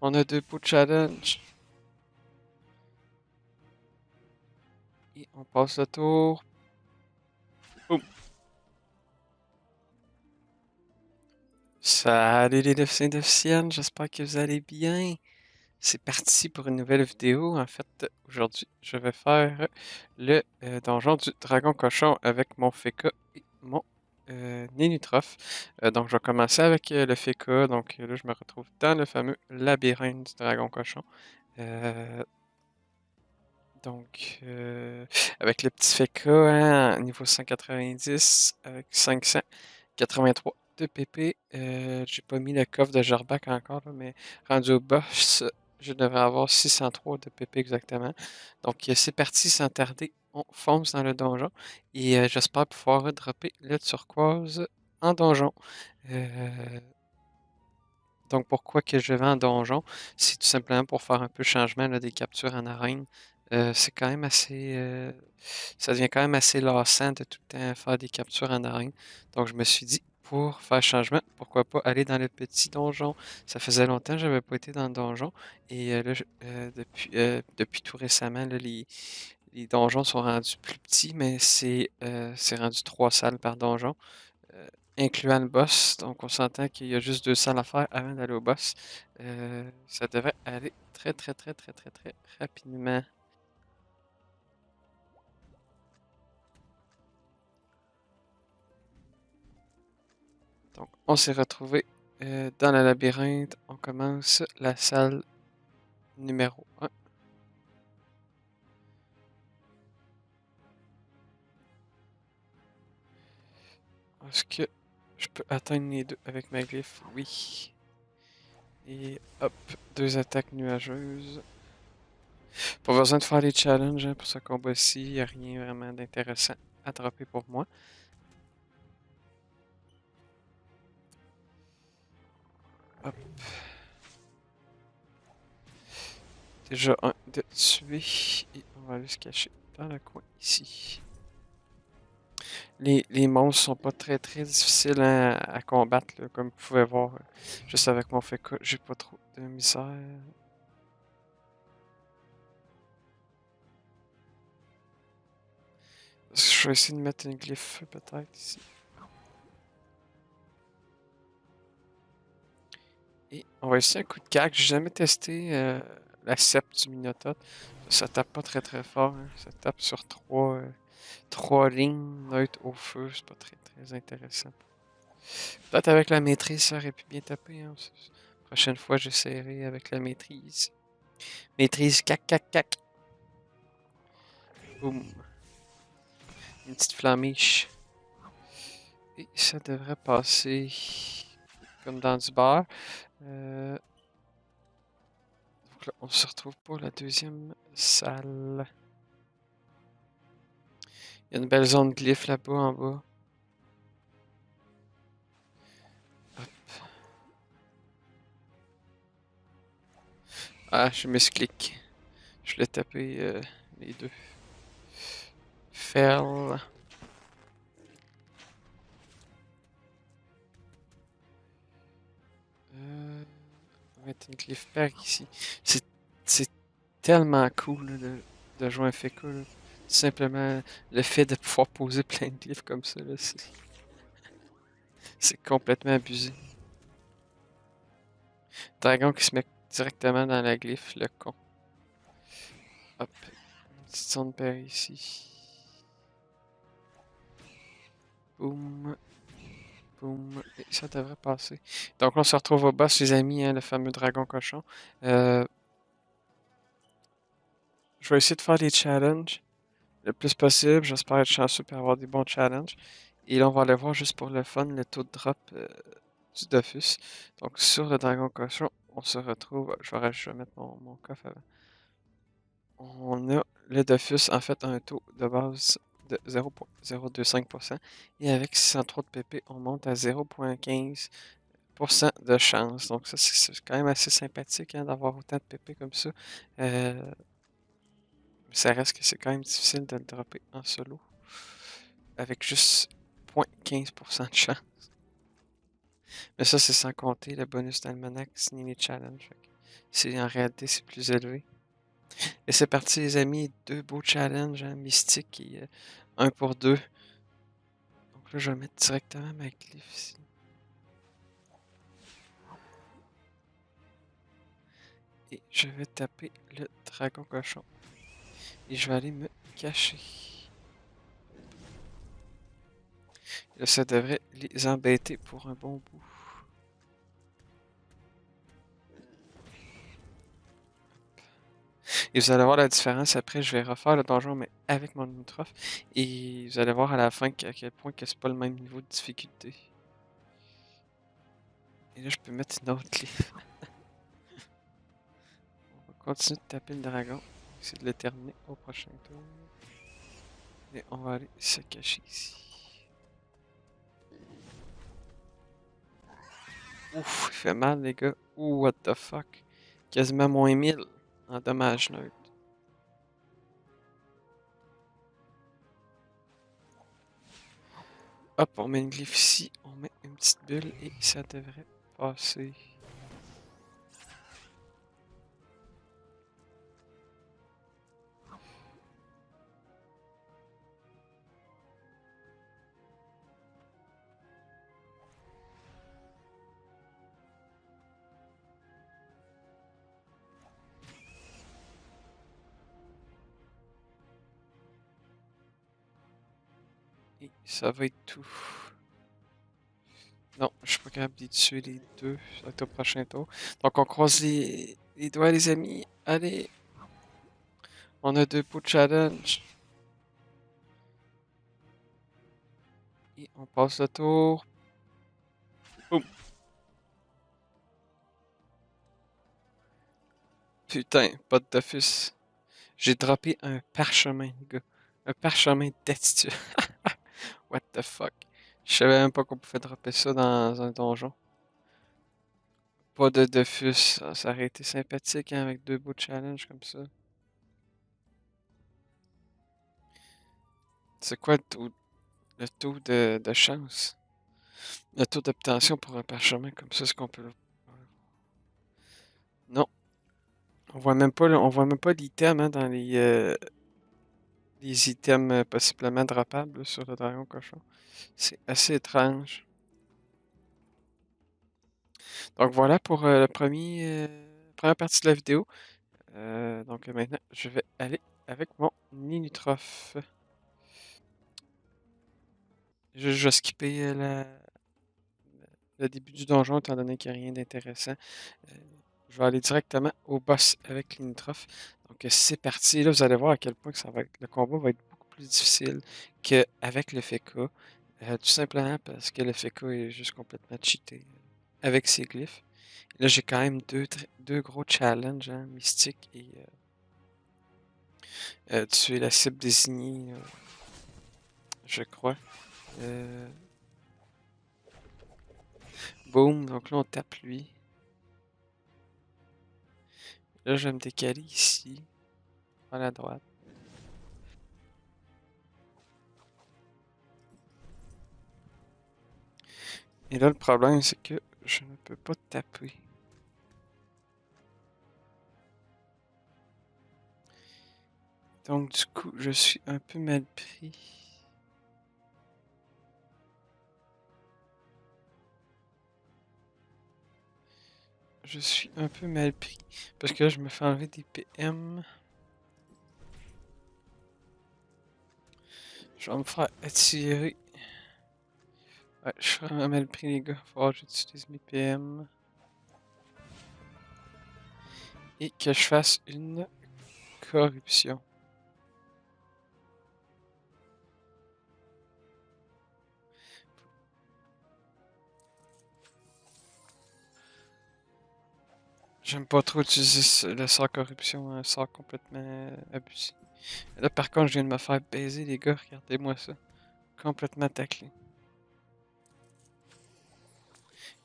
On a 2 beaux challenges. Et on passe le tour. Boum. Salut les déficients et déficiennes, j'espère que vous allez bien. C'est parti pour une nouvelle vidéo. En fait, aujourd'hui, je vais faire le donjon du dragon cochon avec mon Feka et mon Nénutroph. Donc, je vais commencer avec le Feka. Donc, là, je me retrouve dans le fameux labyrinthe du dragon cochon. Euh, donc, avec le petit Feka, hein, niveau 190, avec 583 de PP. J'ai pas mis le coffre de Jarbac encore, là, mais rendu au boss, je devrais avoir 603 de PP exactement. Donc, c'est parti sans tarder. On fonce dans le donjon et j'espère pouvoir dropper le turquoise en donjon. Euh, donc, pourquoi que je vais en donjon? C'est tout simplement pour faire un peu de changement là, des captures en arène. C'est quand même assez. Ça devient quand même assez lassant de tout le temps faire des captures en arène. Donc, je me suis dit, pour faire changement, pourquoi pas aller dans le petit donjon? Ça faisait longtemps que je n'avais pas été dans le donjon. Et là, depuis tout récemment, là, les donjons sont rendus plus petits, mais c'est rendu 3 salles par donjon euh, incluant le boss. Donc, on s'entend qu'il y a juste 2 salles à faire avant d'aller au boss. Ça devrait aller très, très, très, très, très, très rapidement. Donc, on s'est retrouvé dans le labyrinthe. On commence la salle numéro 1. Est-ce que je peux atteindre les deux avec ma glyphe? Oui. Et hop, 2 attaques nuageuses. Pas besoin de faire les challenges hein, pour ce combat-ci. Il n'y a rien vraiment d'intéressant à dropper pour moi. Hop. Déjà un de tuer et on va aller se cacher dans le coin ici. Les monstres sont pas très très difficiles hein, à combattre, là, comme vous pouvez voir. Juste avec mon Feka, j'ai pas trop de misère. Je vais essayer de mettre une glyphe peut-être ici. Et on va essayer un coup de cac. J'ai jamais testé la cepe du Minotaure. Ça tape pas très très fort. Hein. Ça tape sur 3 lignes neutres au feu. C'est pas très très intéressant. Peut-être avec la maîtrise, ça aurait pu bien taper. Hein. Prochaine fois, j'essaierai avec la maîtrise. Maîtrise, cac, cac, cac. Boum. Une petite flamiche. Et ça devrait passer comme dans du beurre. Donc là, on se retrouve pour la deuxième salle. Il y a une belle zone glyphe là-bas en bas. Hop. Ah, je misclick. Je l'ai tapé les deux. Fell. On va mettre une glyphe pack ici. C'est tellement cool là, de jouer un Feka. Là. Tout simplement, le fait de pouvoir poser plein de glyphes comme ça, c'est complètement abusé. Dragon qui se met directement dans la glyphe, le con. Hop, une petite zone par ici. Boum, boum, et ça devrait passer. Donc on se retrouve au boss, les amis, hein, le fameux dragon cochon. Je vais essayer de faire des challenges le plus possible. J'espère être chanceux pour avoir des bons challenges. Et là, on va aller voir juste pour le fun le taux de drop du Dofus. Donc sur le dragon cochon, on se retrouve. Je vais mettre mon coffre avant. On a le Dofus, en fait, un taux de base de 0,025%. Et avec 603 de PP, on monte à 0,15% de chance. Donc ça, c'est quand même assez sympathique hein, d'avoir autant de PP comme ça. Mais ça reste que c'est quand même difficile de le dropper en solo. Avec juste 0,15% de chance. Mais ça, c'est sans compter le bonus d'Almanac ni les challenges. C'est en réalité, c'est plus élevé. Et c'est parti, les amis. Deux beaux challenges, hein, mystique et un pour deux. Donc là, je vais mettre directement ma glyphe ici. Et je vais taper le dragon cochon. Et je vais aller me cacher. Là, ça devrait les embêter pour un bon bout. Et vous allez voir la différence. Après, je vais refaire le donjon, mais avec mon Unitrof. Et vous allez voir à la fin à quel point que c'est pas le même niveau de difficulté. Et là, je peux mettre une autre clé. On va continuer de taper le dragon. Essayer de le terminer au prochain tour. Et on va aller se cacher ici. Ouf, il fait mal, les gars. Ouh, what the fuck. Quasiment moins 1000 en dommage neutre. Hop, on met une glyphe ici, on met une petite bulle et ça devrait passer. Et ça va être tout. Non, je suis pas capable d'y tuer les deux. Ça va être au prochain tour. Donc on croise les doigts, les amis. Allez, on a deux pots de challenge. Et on passe le tour. Boum. Putain, pas de Dofus. J'ai droppé un parchemin, les gars. Un parchemin d'attitude. What the fuck. Je savais même pas qu'on pouvait dropper ça dans un donjon. Pas de Dofus. Ça aurait été sympathique hein, avec deux beaux challenges comme ça. C'est quoi le taux de chance? Le taux d'obtention pour un parchemin comme ça, est-ce qu'on peut le... Non. On voit même pas l'item hein, dans les items possiblement droppables là, sur le dragon cochon. C'est assez étrange. Donc voilà pour première partie de la vidéo. Donc maintenant, je vais aller avec mon Ninutroph. Je vais skipper le début du donjon étant donné qu'il n'y a rien d'intéressant. Je vais aller directement au boss avec Ninutroph. Donc c'est parti. Là, vous allez voir à quel point que le combat va être beaucoup plus difficile qu'avec le FK. Tout simplement parce que le FK est juste complètement cheaté avec ses glyphes. Là, j'ai quand même deux gros challenges, hein, mystique et tuer la cible désignée, je crois. Euh, Boom, donc là on tape lui. Là, je vais me décaler ici, à la droite. Et là, le problème, c'est que je ne peux pas taper. Donc, du coup, je suis un peu mal pris. Je suis un peu mal pris. Parce que là, je me fais enlever des PM. Je vais me faire attirer. Ouais, je suis vraiment mal pris, les gars. Faut que j'utilise mes PM. Et que je fasse une corruption. J'aime pas trop utiliser le sort corruption, un sort complètement abusé. Là, par contre, je viens de me faire baiser, les gars. Regardez-moi ça. Complètement taclé.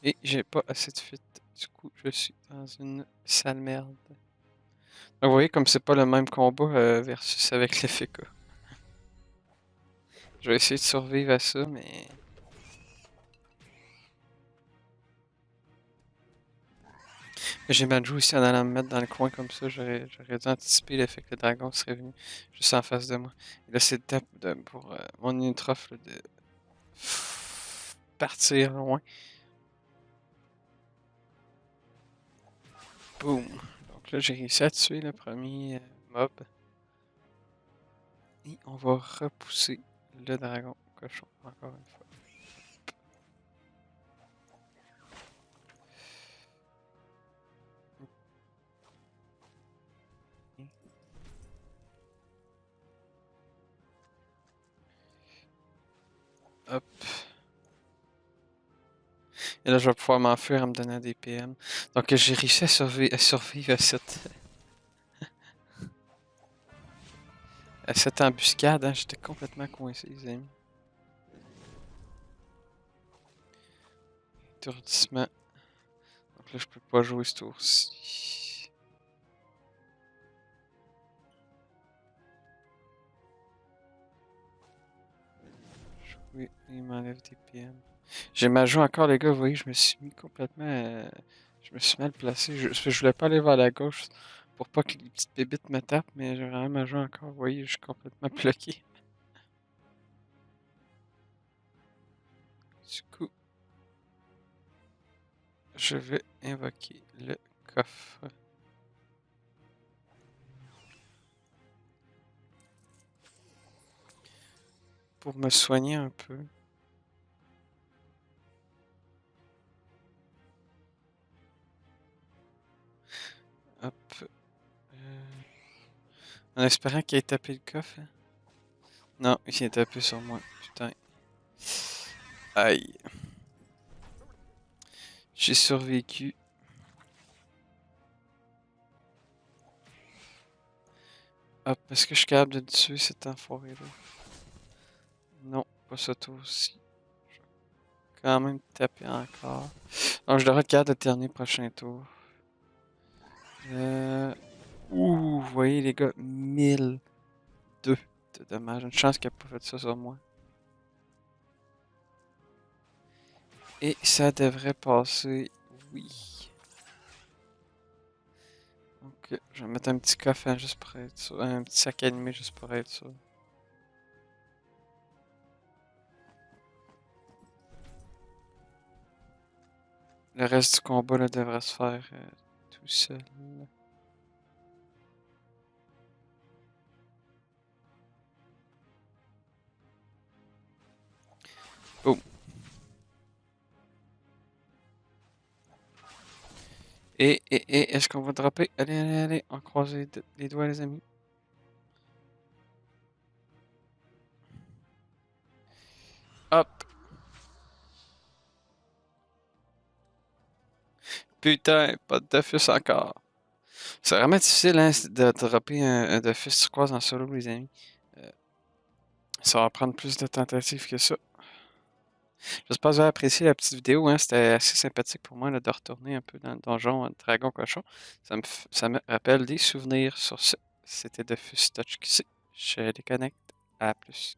Et j'ai pas assez de fuite. Du coup, je suis dans une sale merde. Donc, vous voyez, comme c'est pas le même combat versus avec les FK. Je vais essayer de survivre à ça, mais... J'ai mal joué aussi en allant me mettre dans le coin comme ça. J'aurais dû anticiper le fait que le dragon serait venu juste en face de moi. Et là, c'est le temps pour mon Unitrof là, de partir loin. Boum. Donc là, j'ai réussi à tuer le premier mob. Et on va repousser le dragon cochon encore une fois. Hop. Et là, je vais pouvoir m'enfuir en me donnant des PM. Donc, j'ai réussi à survivre à cette embuscade. Hein. J'étais complètement coincé, les amis. Étourdissement. Donc là, je peux pas jouer ce tour-ci. Oui, il m'enlève des PM. J'ai mal joué encore, les gars. Vous voyez, je me suis mis complètement. Je me suis mal placé. Je voulais pas aller vers la gauche pour pas que les petites bébites me tapent, mais j'ai vraiment mal joué encore. Vous voyez, je suis complètement bloqué. Du coup, je vais invoquer le coffre. Pour me soigner un peu. Hop. En espérant qu'il ait tapé le coffre. Hein. Non, il s'est tapé sur moi. Putain. Aïe. J'ai survécu. Hop, est-ce que je suis capable de le tuer cet enfoiré-là? Non, pas ce tour-ci. Je vais quand même taper encore. Donc je devrais être capable de terminer le prochain tour. Ouh, vous voyez les gars, 1002 de dommages. Une chance qu'il n'a pas fait ça sur moi. Et ça devrait passer, oui. Donc je vais mettre un petit coffre hein, juste pour être sûr. Un petit sac animé juste pour être sûr. Le reste du combat là, devrait se faire tout seul. Boum. Et est-ce qu'on va dropper? Allez, allez, allez, on croise les doigts, les amis. Hop! Putain, pas de Dofus encore. C'est vraiment difficile hein, de dropper un Dofus turquoise en solo, les amis. Ça va prendre plus de tentatives que ça. J'espère que vous avez apprécié la petite vidéo. Hein. C'était assez sympathique pour moi là, de retourner un peu dans le donjon Dragon Cochon. Ça me rappelle des souvenirs sur ce. C'était Dofus Touch QC. Je les connecte. À plus.